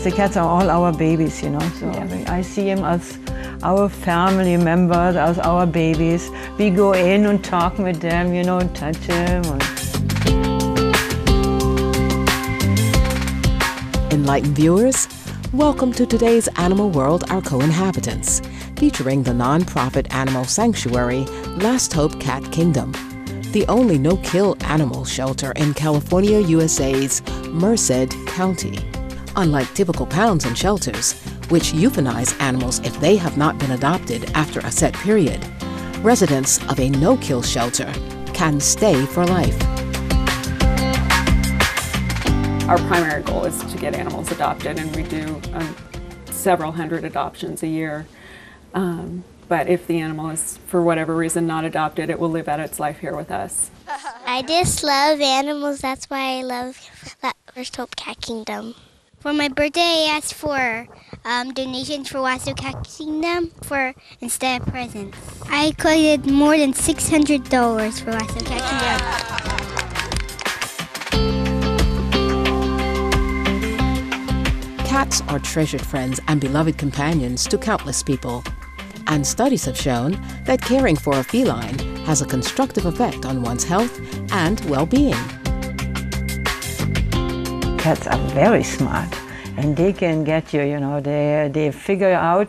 The cats are all our babies, you know, so I see them as our family members, as our babies. We go in and talk with them, you know, and touch them. Enlightened viewers, welcome to today's Animal World, Our Co-Inhabitants, featuring the non-profit animal sanctuary Last Hope Cat Kingdom, the only no-kill animal shelter in California, USA's Merced County. Unlike typical pounds and shelters, which euthanize animals if they have not been adopted after a set period, residents of a no-kill shelter can stay for life. Our primary goal is to get animals adopted, and we do several hundred adoptions a year. But if the animal is, for whatever reason, not adopted, it will live out its life here with us. I just love animals. That's why I love Last Hope Cat Kingdom. For my birthday, I asked for donations for Last Hope Cat Kingdom instead of presents. I collected more than $600 for Last Hope Cat Kingdom. Cats are treasured friends and beloved companions to countless people. And studies have shown that caring for a feline has a constructive effect on one's health and well-being. Cats are very smart, and they can get you, you know, they figure out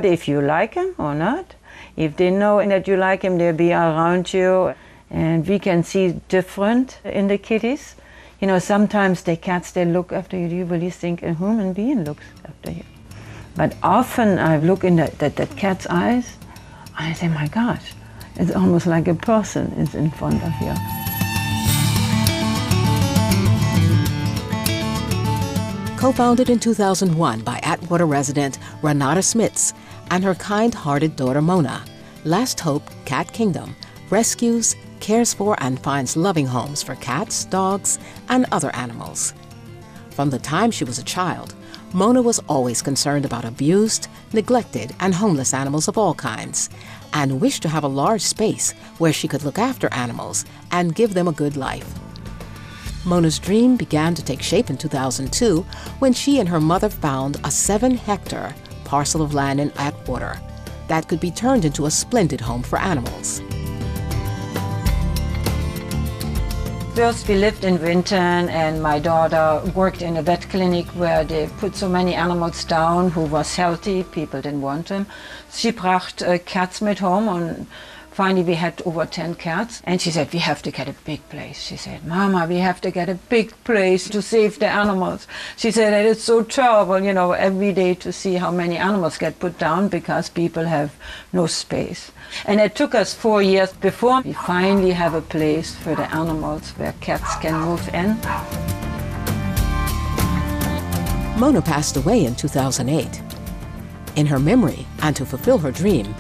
if you like them or not. If they know that you like them, they'll be around you. And we can see different in the kitties. You know, sometimes the cats, they look after you, you really think a human being looks after you. But often I look in that cat's eyes, and I say, my gosh, it's almost like a person is in front of you. Co-founded in 2001 by Atwater resident Renata Smits and her kind-hearted daughter Mona, Last Hope Cat Kingdom rescues, cares for, and finds loving homes for cats, dogs, and other animals. From the time she was a child, Mona was always concerned about abused, neglected, and homeless animals of all kinds, and wished to have a large space where she could look after animals and give them a good life. Mona's dream began to take shape in 2002 when she and her mother found a 7-hectare parcel of land in Atwater that could be turned into a splendid home for animals. First we lived in Winton, and my daughter worked in a vet clinic where they put so many animals down who was healthy, people didn't want them. She brought cats with home, and finally we had over 10 cats, and she said, we have to get a big place. She said, Mama, we have to get a big place to save the animals. She said, it is so terrible, you know, every day to see how many animals get put down because people have no space. And it took us 4 years before we finally have a place for the animals where cats can move in. Mona passed away in 2008. In her memory, and to fulfill her dream,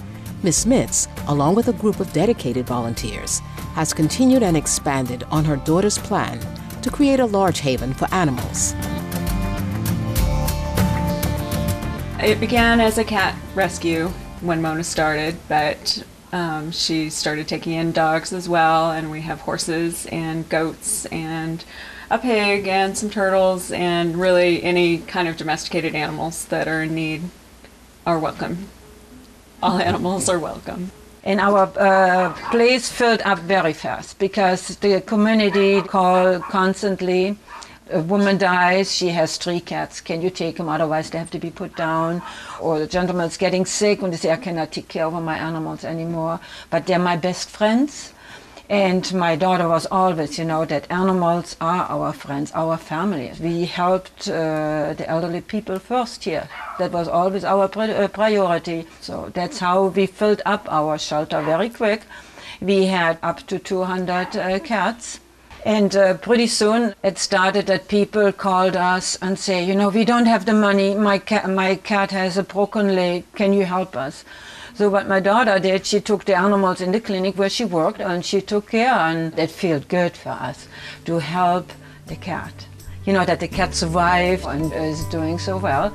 Ms. Smits, along with a group of dedicated volunteers, has continued and expanded on her daughter's plan to create a large haven for animals. It began as a cat rescue when Mona started, but she started taking in dogs as well, and we have horses and goats and a pig and some turtles, and really any kind of domesticated animals that are in need are welcome. All animals are welcome. And our place filled up very fast because the community called constantly. A woman dies, she has 3 cats. Can you take them? Otherwise they have to be put down. Or the gentleman's getting sick and they say, I cannot take care of my animals anymore. But they're my best friends. And my daughter was always, you know, that animals are our friends, our family. We helped the elderly people first here. That was always our priority. So that's how we filled up our shelter very quick. We had up to 200 cats. And pretty soon it started that people called us and say, you know, we don't have the money, my cat has a broken leg, can you help us? So what my daughter did, she took the animals in the clinic where she worked and she took care, and it felt good for us to help the cat. You know, that the cat survived and is doing so well.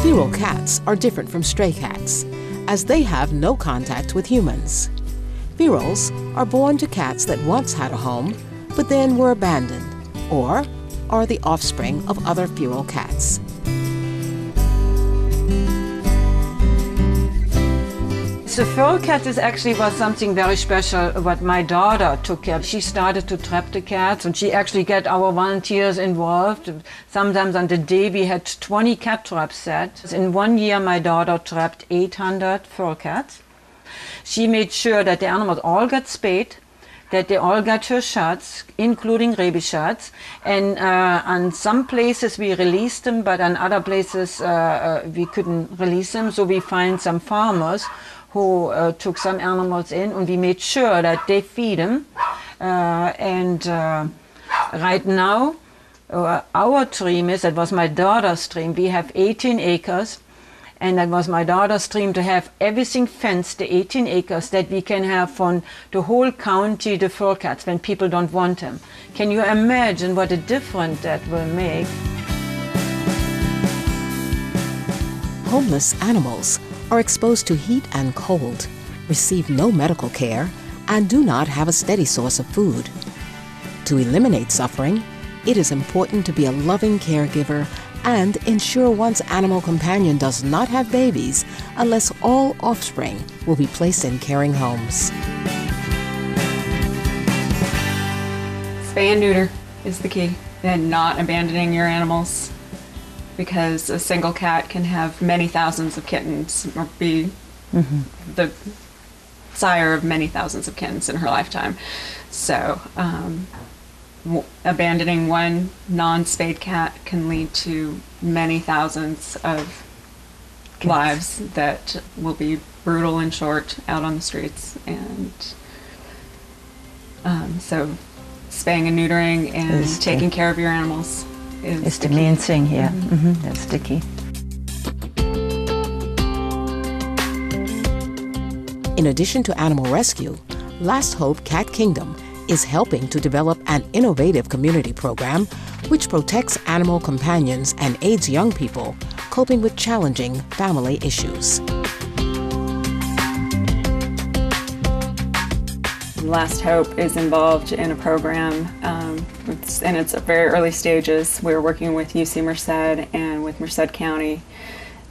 Feral cats are different from stray cats, as they have no contact with humans. Ferals are born to cats that once had a home, but then were abandoned, or are the offspring of other feral cats. The feral cat was something very special what my daughter took care of. She started to trap the cats, and she actually got our volunteers involved. Sometimes on the day we had 20 cat traps set. In 1 year my daughter trapped 800 feral cats. She made sure that the animals all got spayed, that they all got her shots, including rabies shots. And on some places we released them, but on other places we couldn't release them. So we find some farmers who took some animals in, and we made sure that they feed them. Right now, our dream is, that was my daughter's dream, we have 18 acres, and that was my daughter's dream to have everything fenced, the 18 acres, that we can have from the whole county the fur cats when people don't want them. Can you imagine what a difference that will make? Homeless animals are exposed to heat and cold, receive no medical care, and do not have a steady source of food. To eliminate suffering, it is important to be a loving caregiver and ensure one's animal companion does not have babies unless all offspring will be placed in caring homes. Spay and neuter is the key, and not abandoning your animals, because a single cat can have many thousands of kittens, or be the sire of many thousands of kittens in her lifetime. So abandoning one non-spayed cat can lead to many thousands of lives that will be brutal and short out on the streets. And so spaying and neutering and taking care of your animals is the main thing here. That's the key. In addition to animal rescue, Last Hope Cat Kingdom is helping to develop an innovative community program which protects animal companions and aids young people coping with challenging family issues. Last Hope is involved in a program, it's in its very early stages. We're working with UC Merced and with Merced County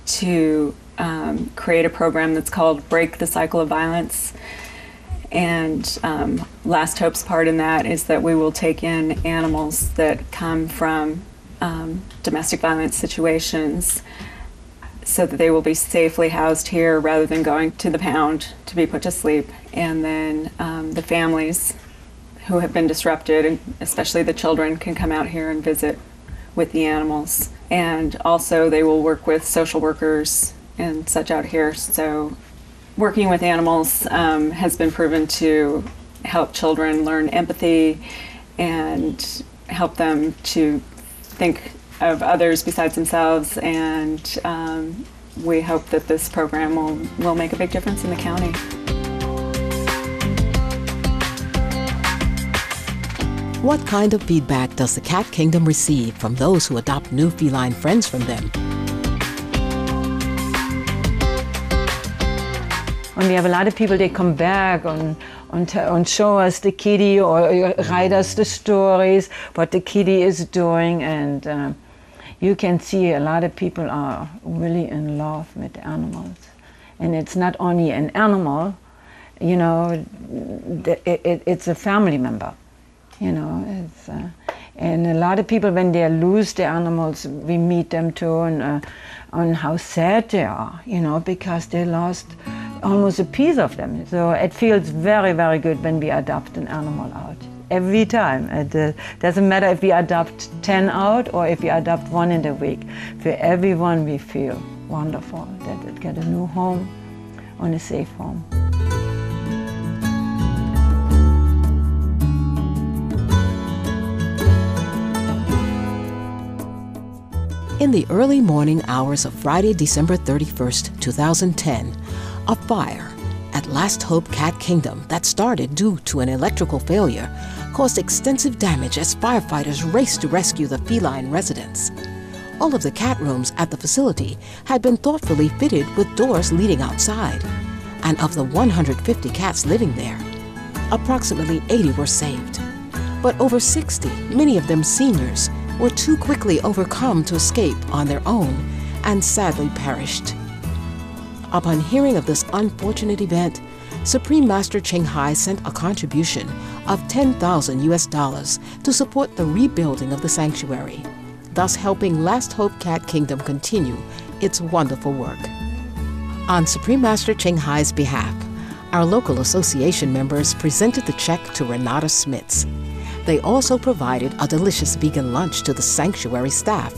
to create a program that's called Break the Cycle of Violence. And Last Hope's part in that is that we will take in animals that come from domestic violence situations so that they will be safely housed here rather than going to the pound to be put to sleep. And then the families who have been disrupted, and especially the children, can come out here and visit with the animals. And also they will work with social workers and such out here. So working with animals has been proven to help children learn empathy and help them to think of others besides themselves. And we hope that this program will make a big difference in the county. What kind of feedback does the Cat Kingdom receive from those who adopt new feline friends from them? And we have a lot of people, they come back and show us the kitty, or write us the stories, what the kitty is doing. And you can see a lot of people are really in love with the animals. And it's not only an animal, you know, it's a family member. You know, and a lot of people, when they lose their animals, we meet them too, and on how sad they are, you know, because they lost almost a piece of them. So it feels very, very good when we adopt an animal out. Every time. It doesn't matter if we adopt 10 out or if we adopt 1 in the week. For everyone, we feel wonderful that it get a new home, on a safe home. In the early morning hours of Friday, December 31st, 2010, a fire at Last Hope Cat Kingdom that started due to an electrical failure caused extensive damage as firefighters raced to rescue the feline residents. All of the cat rooms at the facility had been thoughtfully fitted with doors leading outside. And of the 150 cats living there, Approximately 80 were saved. But over 60, many of them seniors, were too quickly overcome to escape on their own and sadly perished. Upon hearing of this unfortunate event, Supreme Master Ching Hai sent a contribution of 10,000 US dollars to support the rebuilding of the sanctuary, thus helping Last Hope Cat Kingdom continue its wonderful work. On Supreme Master Ching Hai's behalf, our local association members presented the check to Renata Smits. They also provided a delicious vegan lunch to the sanctuary staff.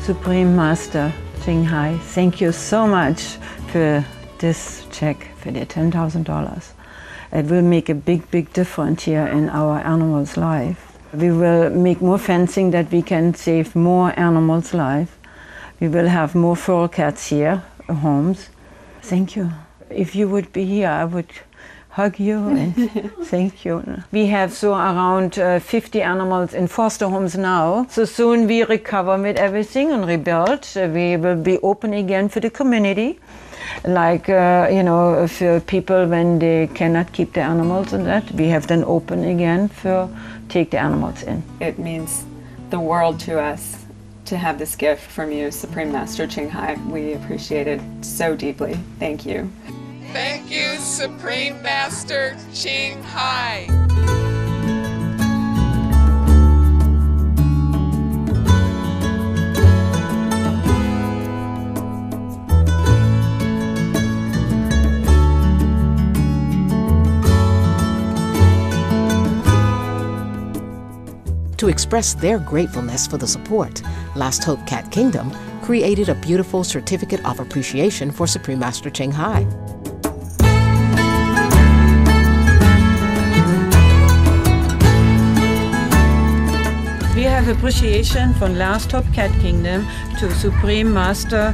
Supreme Master Ching Hai, thank you so much for this check, for the $10,000. It will make a big difference here in our animals' life. We will make more fencing that we can save more animals' life. We will have more feral cats here, homes. Thank you. If you would be here, I would hug you and thank you. We have around 50 animals in foster homes now. So soon we recover with everything and rebuild. We will be open again for the community. Like, for people when they cannot keep the animals and that, we have them open again for take the animals in. It means the world to us to have this gift from you, Supreme Master Ching Hai. We appreciate it so deeply. Thank you. Thank you, Supreme Master Ching Hai. To express their gratefulness for the support, Last Hope Cat Kingdom created a beautiful certificate of appreciation for Supreme Master Ching Hai. We have appreciation from Last Hope Cat Kingdom to Supreme Master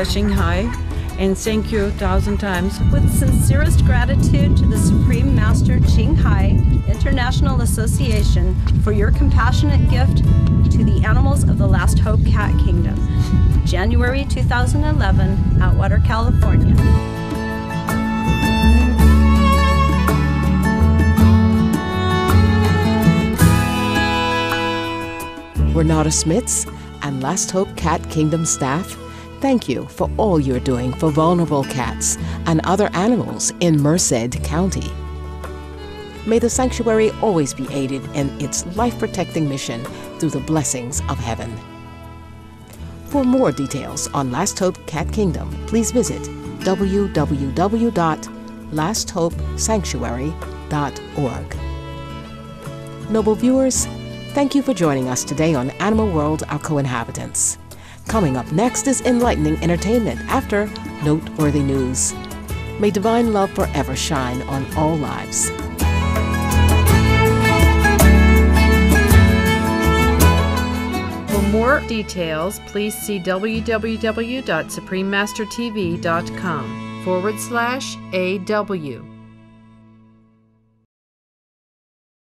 Ching Hai, and thank you 1,000 times. With sincerest gratitude to the Supreme Master Ching Hai International Association for your compassionate gift to the animals of the Last Hope Cat Kingdom. January 2011, Atwater, California. Renata Smits and Last Hope Cat Kingdom staff, thank you for all you're doing for vulnerable cats and other animals in Merced County. May the sanctuary always be aided in its life-protecting mission through the blessings of heaven. For more details on Last Hope Cat Kingdom, please visit www.lasthopesanctuary.org. Noble viewers, thank you for joining us today on Animal World, Our Co-Inhabitants. Coming up next is enlightening entertainment after noteworthy news. May divine love forever shine on all lives. For more details, please see www.suprememastertv.com/AW.